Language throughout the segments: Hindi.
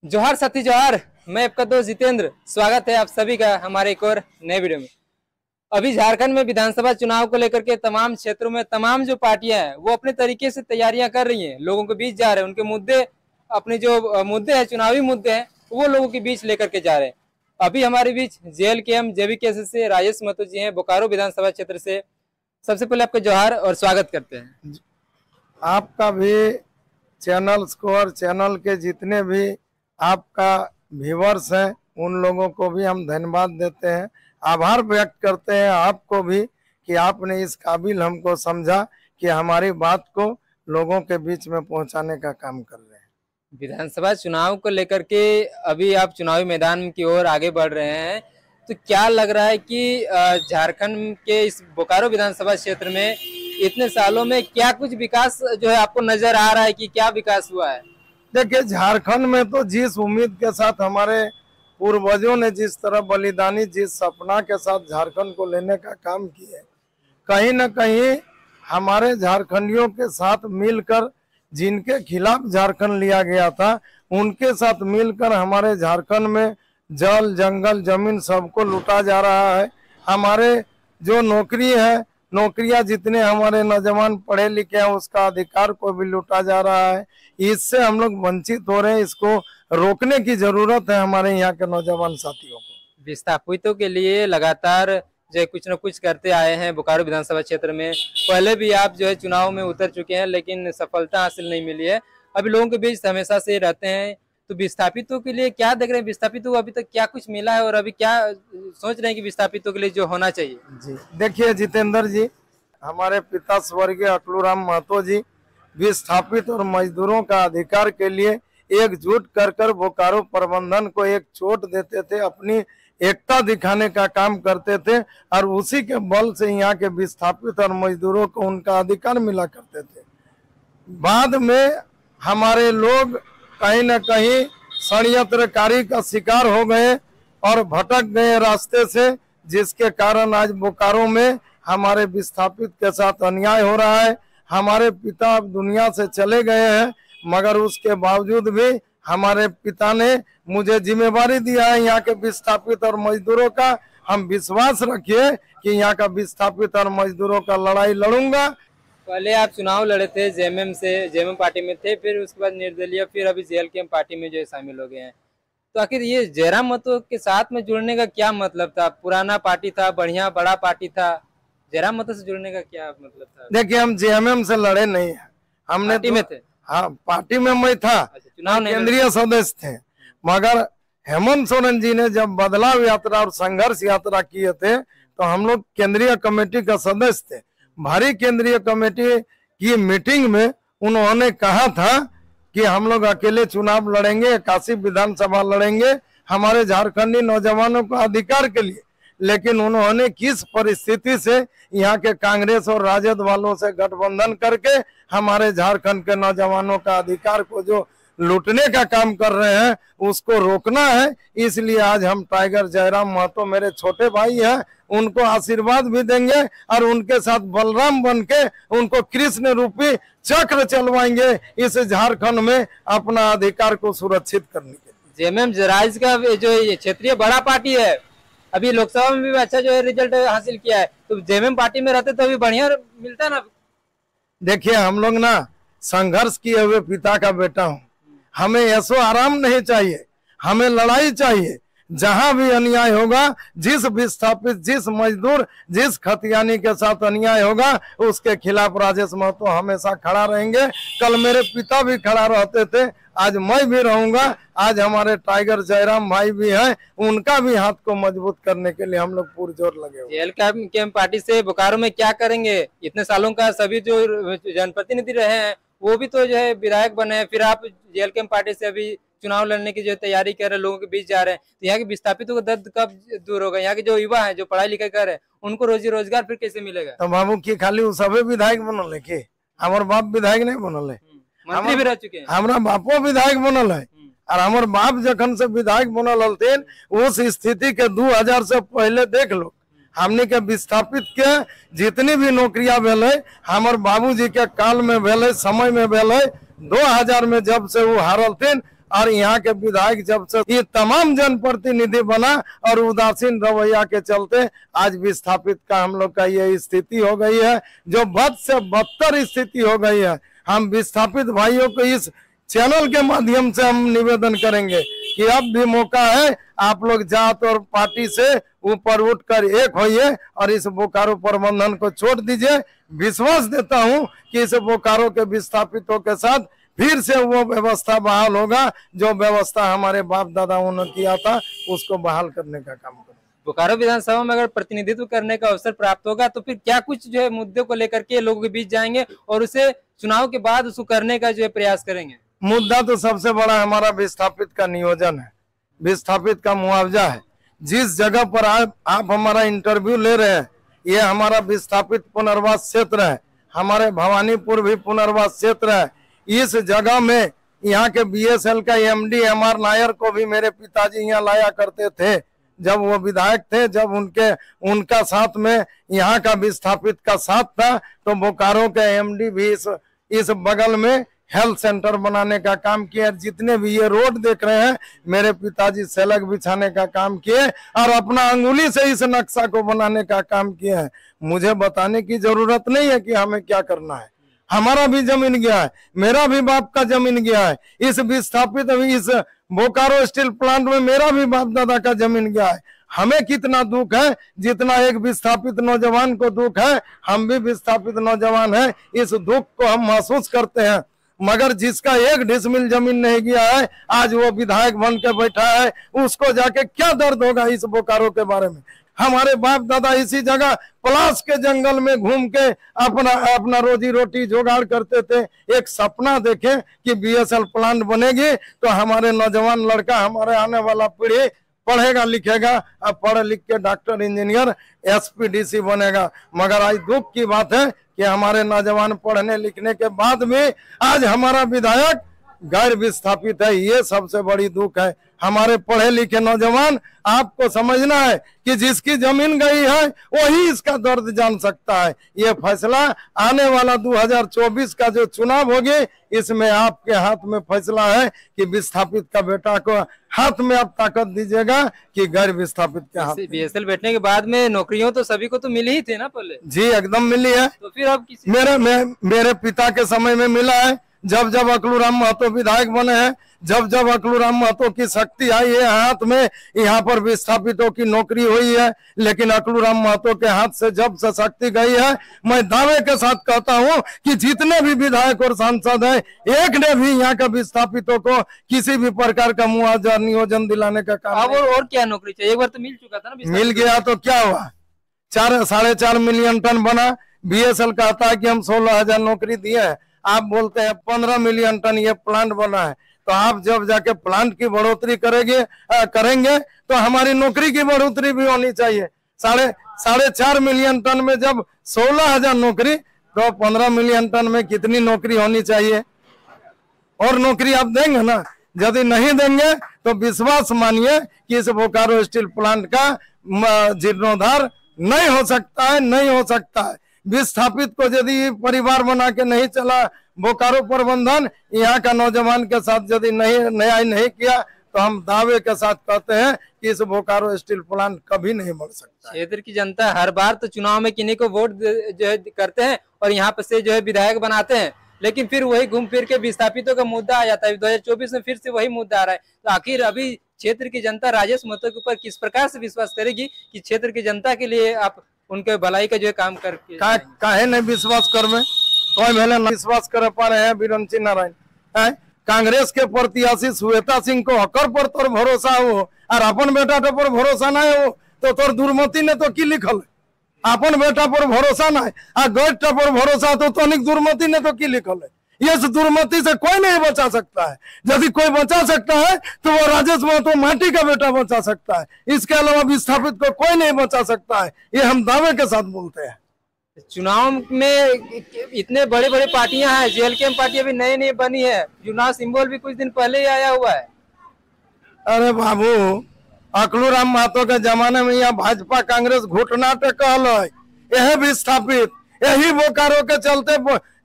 जोहार साथी जोहार। मैं आपका दोस्त जितेंद्र। स्वागत है आप सभी का हमारे एक और नए वीडियो में। अभी झारखंड में विधानसभा चुनाव को लेकर के तमाम क्षेत्रों में तमाम जो पार्टियां हैं वो अपने तरीके से तैयारियां कर रही हैं, लोगों के बीच जा रहे हैं। उनके मुद्दे, अपने जो मुद्दे हैं, चुनावी मुद्दे हैं, वो लोगों के बीच लेकर के जा रहे हैं। अभी हमारे बीच JLKM JVK से राजेश महतो जी हैं, बोकारो विधानसभा क्षेत्र से। सबसे पहले आपका जोहार और स्वागत करते हैं। आपका भी चैनल्स को और चैनल के जितने भी आपका व्यूवर्स हैं उन लोगों को भी हम धन्यवाद देते हैं, आभार व्यक्त करते हैं आपको भी कि आपने इस काबिल हमको समझा कि हमारी बात को लोगों के बीच में पहुंचाने का काम कर रहे हैं। विधानसभा चुनाव को लेकर के अभी आप चुनावी मैदान की ओर आगे बढ़ रहे हैं, तो क्या लग रहा है कि झारखंड के इस बोकारो विधानसभा क्षेत्र में इतने सालों में क्या कुछ विकास जो है आपको नजर आ रहा है कि क्या विकास हुआ है? देखिए, झारखंड में तो जिस उम्मीद के साथ हमारे पूर्वजों ने जिस तरह बलिदानी, जिस सपना के साथ झारखंड को लेने का काम किया, कहीं न कहीं हमारे झारखंडियों के साथ मिलकर, जिनके खिलाफ झारखंड लिया गया था उनके साथ मिलकर हमारे झारखंड में जल, जंगल, जमीन सबको लूटा जा रहा है। हमारे जो नौकरी है, नौकरियां जितने हमारे नौजवान पढ़े लिखे हैं उसका अधिकार को भी लूटा जा रहा है। इससे हम लोग वंचित हो रहे हैं। इसको रोकने की जरूरत है हमारे यहाँ के नौजवान साथियों को। विस्थापितों के लिए लगातार जो है कुछ न कुछ करते आए हैं बोकारो विधानसभा क्षेत्र में। पहले भी आप जो है चुनाव में उतर चुके हैं, लेकिन सफलता हासिल नहीं मिली है। अभी लोगों के बीच हमेशा से रहते हैं, तो विस्थापितों के लिए क्या देख रहे हैं? विस्थापितों को अभी तक क्या कुछ मिला है और अभी क्या सोच रहे हैं कि विस्थापितों के लिए जो होना चाहिए? जी देखिए जितेंद्र जी, हमारे पिता स्वर्गीय अटलूराम महतो जी विस्थापित और मजदूरों का अधिकार के लिए एकजुट कर बोकारो प्रबंधन को एक चोट देते थे, अपनी एकता दिखाने का काम करते थे और उसी के बल से यहाँ के विस्थापित और मजदूरों को उनका अधिकार मिला करते थे। बाद में हमारे लोग कहीं न कहीं षड्यंत्रकारी का शिकार हो गए और भटक गए रास्ते से, जिसके कारण आज बोकारो में हमारे विस्थापित के साथ अन्याय हो रहा है। हमारे पिता अब दुनिया से चले गए हैं, मगर उसके बावजूद भी हमारे पिता ने मुझे जिम्मेवारी दिया है यहाँ के विस्थापित और मजदूरों का। हम विश्वास रखिए कि यहाँ का विस्थापित और मजदूरों का लड़ाई लड़ूंगा। पहले आप चुनाव लड़े थे JMM से, JMM पार्टी में थे, फिर उसके बाद निर्दलीय, फिर अभी JLKM पार्टी में जो है शामिल हो गए हैं। तो आखिर ये जयराम महतो के साथ में जुड़ने का क्या मतलब था? पुराना पार्टी था, बढ़िया बड़ा पार्टी था, जयराम महतो से जुड़ने का क्या मतलब था? देखिए, हम JMM से लड़े नहीं है, हमने पार्टी में थे। हाँ, पार्टी में मैं था, चुनाव केंद्रीय सदस्य थे। मगर हेमंत सोरेन जी ने जब बदलाव यात्रा और संघर्ष यात्रा किए थे तो हम लोग केंद्रीय कमेटी का सदस्य थे। भारी केंद्रीय कमेटी की मीटिंग में उन्होंने कहा था कि हम लोग अकेले चुनाव लड़ेंगे, 81 विधानसभा लड़ेंगे हमारे झारखंडी नौजवानों को अधिकार के लिए। लेकिन उन्होंने किस परिस्थिति से यहाँ के कांग्रेस और राजद वालों से गठबंधन करके हमारे झारखंड के नौजवानों का अधिकार को जो लूटने का काम कर रहे हैं उसको रोकना है। इसलिए आज हम टाइगर जयराम महतो मेरे छोटे भाई हैं, उनको आशीर्वाद भी देंगे और उनके साथ बलराम बन के उनको कृष्ण रूपी चक्र चलवाएंगे इस झारखंड में अपना अधिकार को सुरक्षित करने के लिए। JMM राज्य का जो क्षेत्रीय बड़ा पार्टी है, अभी लोकसभा में भी अच्छा जो है रिजल्ट हासिल किया है, तो JMM पार्टी में रहते तो अभी बढ़िया मिलता ना। देखिए, हम लोग ना संघर्ष किए हुए पिता का बेटा हूँ, हमें ऐसो आराम नहीं चाहिए, हमें लड़ाई चाहिए। जहां भी अन्याय होगा, जिस विस्थापित, जिस मजदूर, जिस खतियानी के साथ अन्याय होगा उसके खिलाफ राजेश महतो हमेशा खड़ा रहेंगे। कल मेरे पिता भी खड़ा रहते थे, आज मैं भी रहूंगा। आज हमारे टाइगर जयराम भाई भी हैं, उनका भी हाथ को मजबूत करने के लिए हम लोग पुरजोर लगे हुए। JLKM पार्टी से बोकारो में क्या करेंगे? इतने सालों का सभी जो जनप्रतिनिधि रहे हैं वो भी तो जो है विधायक बने हैं, फिर आप JLKM पार्टी से अभी चुनाव लड़ने की जो तैयारी कर रहे हैं, लोगों के बीच जा रहे हैं, तो यहाँ के विस्थापितों का दर्द कब दूर होगा? यहाँ के जो युवा हैं, जो पढ़ाई लिखाई कर रहे हैं, उनको रोजी रोजगार फिर कैसे मिलेगा? तो बाबू की खाली उ सबे विधायक बनल है कि हमारे बाप विधायक नहीं बनल है? मंत्री भी रह चुके हैं। हमारा बापो विधायक बनल है और हमारे बाप जखन से विधायक बनल हलथिन उस स्थिति के 2000 से पहले देख लो। हमने के विस्थापित के जितनी भी नौकरियां भेल हमारे बाबूजी के काल में भेल, समय में भेल। 2000 में जब से वो हारलथिन और यहाँ के विधायक जब से ये तमाम जनप्रतिनिधि बना और उदासीन रवैया के चलते आज विस्थापित का हम लोग का ये स्थिति हो गई है, जो बद से बदतर स्थिति हो गई है। हम विस्थापित भाइयों को इस चैनल के माध्यम से हम निवेदन करेंगे कि अब भी मौका है, आप लोग जात और पार्टी से ऊपर उठकर एक होइए और इस बोकारो प्रबंधन को छोड़ दीजिए। विश्वास देता हूं कि इस बोकारो के विस्थापितों के साथ फिर से वो व्यवस्था बहाल होगा, जो व्यवस्था हमारे बाप दादाओं ने किया था उसको बहाल करने का काम करेंगे। बोकारो विधानसभा में अगर प्रतिनिधित्व करने का अवसर प्राप्त होगा तो फिर क्या कुछ जो है मुद्दों को लेकर के लोगों के बीच जाएंगे और उसे चुनाव के बाद उसको करने का जो है प्रयास करेंगे? मुद्दा तो सबसे बड़ा हमारा विस्थापित का नियोजन है, विस्थापित का मुआवजा है। जिस जगह पर आप हमारा इंटरव्यू ले रहे हैं ये हमारा विस्थापित पुनर्वास क्षेत्र है, हमारे भवानीपुर भी पुनर्वास क्षेत्र है। इस जगह में यहाँ के बीएसएल का एमडी एमआर नायर को भी मेरे पिताजी यहाँ लाया करते थे जब वो विधायक थे, जब उनका साथ में यहाँ का विस्थापित का साथ था। तो बोकारो के एमडी भी इस बगल में हेल्थ सेंटर बनाने का काम किया। जितने भी ये रोड देख रहे हैं मेरे पिताजी सड़क बिछाने का काम किए और अपना अंगुली से इस नक्शा को बनाने का काम किए हैं। मुझे बताने की जरूरत नहीं है कि हमें क्या करना है। हमारा भी जमीन गया है, मेरा भी बाप का जमीन गया है। इस विस्थापित इस बोकारो स्टील प्लांट में मेरा भी बाप दादा का जमीन गया है। हमें कितना दुख है जितना एक विस्थापित नौजवान को दुख है। हम भी विस्थापित नौजवान हैं, इस दुख को हम महसूस करते हैं। मगर जिसका एक डिसमिल जमीन नहीं गया है आज वो विधायक बन के बैठा है, उसको जाके क्या दर्द होगा इस बोकारो के बारे में। हमारे बाप दादा इसी जगह पलाश के जंगल में घूम के अपना रोजी रोटी जुगाड़ करते थे। एक सपना देखे कि बीएसएल प्लांट बनेगी तो हमारे नौजवान लड़का, हमारे आने वाला पीढ़ी पढ़ेगा लिखेगा, अब पढ़ लिख के डॉक्टर इंजीनियर एसपीडीसी बनेगा। मगर आज दुख की बात है कि हमारे नौजवान पढ़ने लिखने के बाद में आज हमारा विधायक गैर विस्थापित है। ये सबसे बड़ी दुख है। हमारे पढ़े लिखे नौजवान, आपको समझना है कि जिसकी जमीन गई है वही इसका दर्द जान सकता है। ये फैसला आने वाला 2024 का जो चुनाव होगी इसमें आपके हाथ में फैसला है कि विस्थापित का बेटा को हाथ में आप ताकत दीजिएगा कि गैर विस्थापित के हाथ। बीएसएल बैठने के बाद में नौकरियों तो सभी को तो मिली ही थी ना पहले? जी एकदम मिली है। तो फिर अब किसी मेरे पिता के समय में मिला है, जब जब अकलूराम महतो विधायक बने हैं, जब जब अकलूराम महतो की शक्ति आई है हाथ में, यहाँ पर विस्थापितों की नौकरी हुई है। लेकिन अकलूराम महतो के हाथ से जब से शक्ति गई है, मैं दावे के साथ कहता हूँ कि जितने भी विधायक और सांसद हैं एक ने भी यहाँ के विस्थापितों को किसी भी प्रकार का मुआवजा नियोजन दिलाने का काम। और क्या नौकरी चाहिए? एक बार तो मिल चुका था ना। मिल गया तो क्या हुआ, 4.5 मिलियन टन बना। बीएसएल कहता है कि हम 16,000 नौकरी दिए हैं, आप बोलते हैं 15 मिलियन टन ये प्लांट बना है। तो आप जब जाके प्लांट की बढ़ोतरी करेंगे तो हमारी नौकरी की बढ़ोतरी भी होनी चाहिए। 4.5 मिलियन टन में जब 16,000 नौकरी, तो 15 मिलियन टन में कितनी नौकरी होनी चाहिए? और नौकरी आप देंगे ना? यदि नहीं देंगे तो विश्वास मानिए कि इस बोकारो स्टील प्लांट का जीर्णोद्धार नहीं हो सकता है, नहीं हो सकता है। विस्थापित को यदि परिवार बना के नहीं चला बोकारो प्रबंधन, यहाँ का नौजवान के साथ यदि नहीं किया तो हम दावे के साथ कहते हैं कि इस बोकारो स्टील प्लांट कभी नहीं बढ़ सकता। क्षेत्र की जनता हर बार तो चुनाव में किन्हीं को वोट जो है करते हैं और यहाँ पर से जो है विधायक बनाते हैं, लेकिन फिर वही घूम फिर के विस्थापितों का मुद्दा आ जाता है। 2024 में फिर से वही मुद्दा आ रहा है। तो आखिर अभी क्षेत्र की जनता राजेश महतो के ऊपर किस प्रकार से विश्वास करेगी कि क्षेत्र की जनता के लिए आप उनके भलाई का जो है काम करके काहे नहीं विश्वास करवे? कोई पहले विश्वास कर पा रहे हैं बिरंची नारायण। कांग्रेस के प्रत्याशी श्वेता सिंह को हकर पर तोर भरोसा हो और अपन बेटा पर भरोसा नहीं हो तो तोर दुर्मति ने तो की लिखल? अपन बेटा पर भरोसा नहीं आ गैर पर भरोसा तो तनिक दुर्मति ने तो की लिखल है? ये दुर्मति से कोई नहीं बचा सकता है। यदि कोई बचा सकता है तो वो राजेश महतो माटी का बेटा बचा सकता है। इसके अलावा विस्थापित को कोई नहीं बचा सकता है। ये हम दावे के साथ बोलते हैं। चुनाव में इतने बड़े बड़े पार्टियां हैं, जेएलकेएम पार्टी अभी नई बनी है, चुनाव सिंबल भी कुछ दिन पहले ही आया हुआ है। अरे बाबू, अकलूराम महतो के जमाने में यहाँ भाजपा कांग्रेस घुटना टेकल है। यही विस्थापित, यही बोकारो के चलते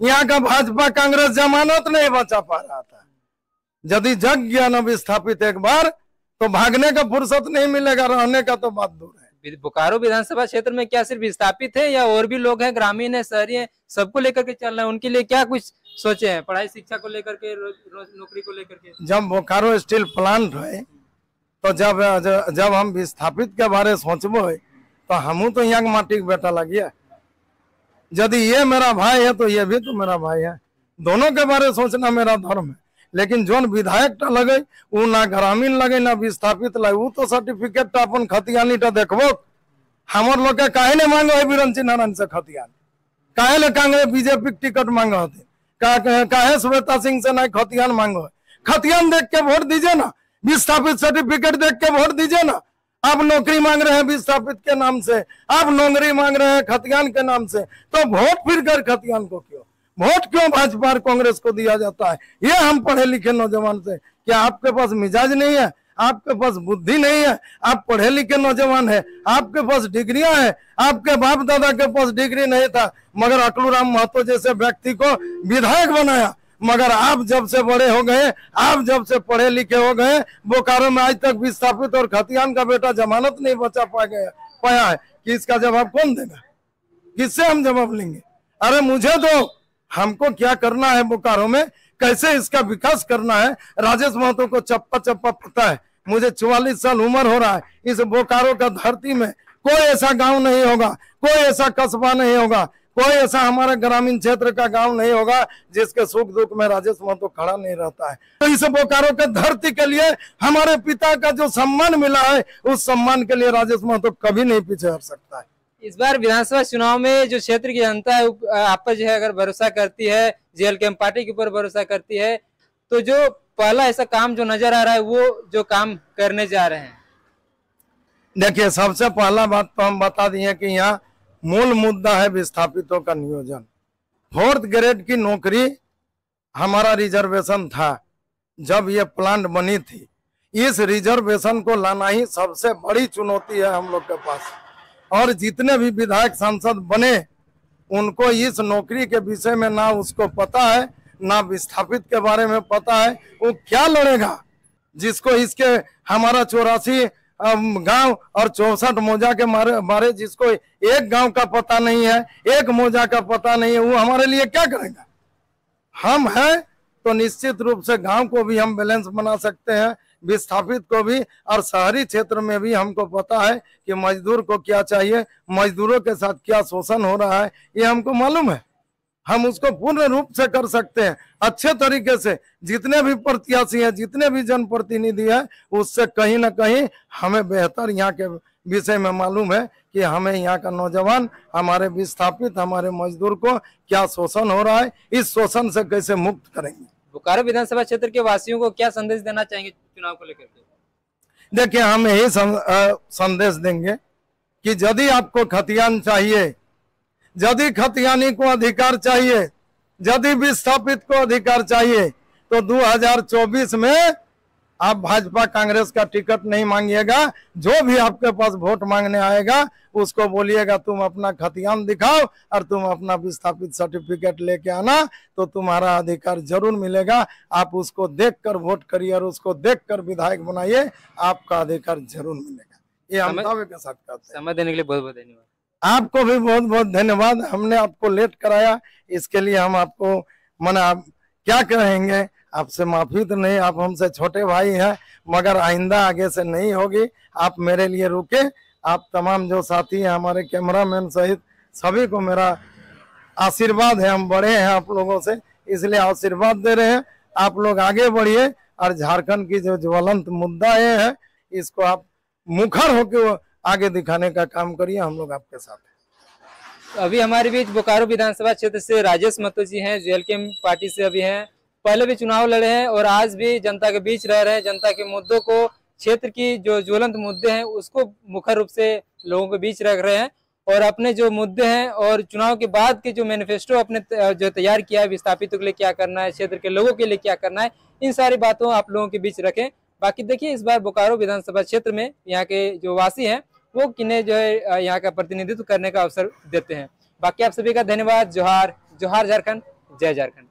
यहाँ का भाजपा कांग्रेस जमानत नहीं बचा पा रहा था। यदि जग गया न विस्थापित एक बार तो भागने का फुर्सत नहीं मिलेगा, रहने का तो बात दूर है। बोकारो विधानसभा क्षेत्र में क्या सिर्फ विस्थापित है या और भी लोग हैं, ग्रामीण है, शहरी है, सबको लेकर के चल रहे हैं? उनके लिए क्या कुछ सोचे हैं, पढ़ाई शिक्षा को लेकर के, नौकरी को लेकर के? जब बोकारो स्टील प्लांट है तो जब हम विस्थापित के बारे सोचबो तो हमू तो यहाँ माटी के बेटा लगिए। यदि ये मेरा भाई है तो ये भी तो मेरा भाई है, दोनों के बारे सोचना मेरा धर्म है। लेकिन जोन विधायक लगे वो ना ग्रामीण लगे ना विस्थापित लगे, वो तो सर्टिफिकेट अपन खतियानी देखबो। हमार लोग के काहे ने मांगो है बिरंची नारायण से खतियान, काहे ले कांग्रेस बीजेपी के टिकट मांगो होते, काहे श्वेता सिंह से ना खतियान मांगो है? खतियान देख के वोट दीजिए ना, विस्थापित सर्टिफिकेट देख के वोट दीजिए ना। आप नौकरी मांग रहे हैं विस्थापित के नाम से, आप नौकरी मांग रहे हैं खतियान के नाम से, तो वोट फिर कर खतियान को क्यों, वोट क्यों भाजपा और कांग्रेस को दिया जाता है? ये हम पढ़े लिखे नौजवान से, क्या आपके पास मिजाज नहीं है, आपके पास बुद्धि नहीं है? आप पढ़े लिखे नौजवान है, आपके पास डिग्रियां है, आपके बाप दादा के पास डिग्री नहीं था मगर अटलू राम महतो जैसे व्यक्ति को विधायक बनाया। मगर आप जब से बड़े हो गए, आप जब से पढ़े लिखे हो गए, बोकारो में आज तक विस्थापित और खतियान का बेटा जमानत नहीं बचा पाया है कि इसका जवाब कौन देगा, किससे हम जवाब लेंगे? अरे मुझे तो, हमको क्या करना है बोकारो में, कैसे इसका विकास करना है, राजेश महतो को चप्पा चप्पा पता है। मुझे 44 साल उम्र हो रहा है, इस बोकारो का धरती में कोई ऐसा गांव नहीं होगा, कोई ऐसा कस्बा नहीं होगा, कोई ऐसा हमारे ग्रामीण क्षेत्र का गांव नहीं होगा जिसके सुख दुख में राजेश महतो खड़ा नहीं रहता है। तो इस बोकारो के धरती के लिए हमारे पिता का जो सम्मान मिला है, उस सम्मान के लिए राजेश महतो कभी नहीं पीछे हट सकता है। इस बार विधानसभा चुनाव में जो क्षेत्र की जनता है आप पर जो है अगर भरोसा करती है, जेएलकेएम पार्टी के ऊपर भरोसा करती है, तो जो पहला ऐसा काम जो नजर आ रहा है वो जो काम करने जा रहे हैं? देखिए, सबसे पहला बात तो हम बता दिए कि यहाँ मूल मुद्दा है विस्थापितों का नियोजन। 4th ग्रेड की नौकरी हमारा रिजर्वेशन था जब ये प्लांट बनी थी। इस रिजर्वेशन को लाना ही सबसे बड़ी चुनौती है हम लोग के पास। और जितने भी विधायक सांसद बने उनको इस नौकरी के विषय में ना उसको पता है, ना विस्थापित के बारे में पता है। वो क्या लड़ेगा जिसको इसके हमारा 84 गांव और 64 मौजा के बारे जिसको एक गांव का पता नहीं है, एक मौजा का पता नहीं है, वो हमारे लिए क्या करेगा? हम हैं तो निश्चित रूप से गांव को भी हम बैलेंस बना सकते हैं, विस्थापित को भी, और शहरी क्षेत्र में भी हमको पता है कि मजदूर को क्या चाहिए, मजदूरों के साथ क्या शोषण हो रहा है, ये हमको मालूम है। हम उसको पूर्ण रूप से कर सकते हैं अच्छे तरीके से। जितने भी प्रत्याशी हैं, जितने भी जनप्रतिनिधि हैं, उससे कहीं ना कहीं हमें बेहतर यहाँ के विषय में मालूम है कि हमें यहाँ का नौजवान, हमारे विस्थापित, हमारे मजदूर को क्या शोषण हो रहा है, इस शोषण से कैसे मुक्त करेंगे। बोकारो विधानसभा क्षेत्र के वासियों को क्या संदेश देना चाहेंगे चुनाव को लेकर के? देखिए, हम यही संदेश देंगे कि यदि आपको खतियान चाहिए, यदि खतियानी को अधिकार चाहिए, यदि विस्थापित को अधिकार चाहिए, तो 2024 में आप भाजपा कांग्रेस का टिकट नहीं मांगिएगा। जो भी आपके पास वोट मांगने आएगा उसको बोलिएगा तुम अपना खतियान दिखाओ और तुम अपना विस्थापित सर्टिफिकेट लेके आना, तो तुम्हारा अधिकार जरूर मिलेगा। आप उसको देखकर वोट करिए और उसको देखकर विधायक बनाइए, आपका अधिकार जरूर मिलेगा। ये हम दावे के साथ कहते हैं। समय देने के लिए बहुत बहुत धन्यवाद। आपको भी बहुत बहुत धन्यवाद। हमने आपको लेट कराया, इसके लिए हम आपको मना क्या कहेंगे, आपसे माफी तो नहीं, आप हमसे छोटे भाई हैं, मगर आइंदा आगे से नहीं होगी। आप मेरे लिए रुके। आप तमाम जो साथी हैं, हमारे कैमरामैन सहित सभी को मेरा आशीर्वाद है। हम बड़े हैं आप लोगों से, इसलिए आशीर्वाद दे रहे हैं। आप लोग आगे बढ़िए और झारखंड की जो ज्वलंत मुद्दा ये है, इसको आप मुखर होकर आगे दिखाने का काम करिए। हम लोग आपके साथ हैं। अभी हमारे बीच बोकारो विधानसभा क्षेत्र से राजेश महतो जी हैं, जेएलकेएम पार्टी से अभी हैं, पहले भी चुनाव लड़े हैं और आज भी जनता के बीच रह रहे हैं। जनता के मुद्दों को, क्षेत्र की जो ज्वलंत मुद्दे हैं उसको मुख्य रूप से लोगों के बीच रख रहे हैं और अपने जो मुद्दे हैं और चुनाव के बाद के जो मैनिफेस्टो अपने जो तैयार किया है, विस्थापितों के लिए क्या करना है, क्षेत्र के लोगों के लिए क्या करना है, इन सारी बातों आप लोगों के बीच रखें। बाकी देखिए, इस बार बोकारो विधानसभा क्षेत्र में यहाँ के जो वासी हैं वो किन्हें जो है यहाँ का प्रतिनिधित्व करने का अवसर देते हैं। बाकी आप सभी का धन्यवाद। जोहार, जोहार झारखंड, जय झारखंड।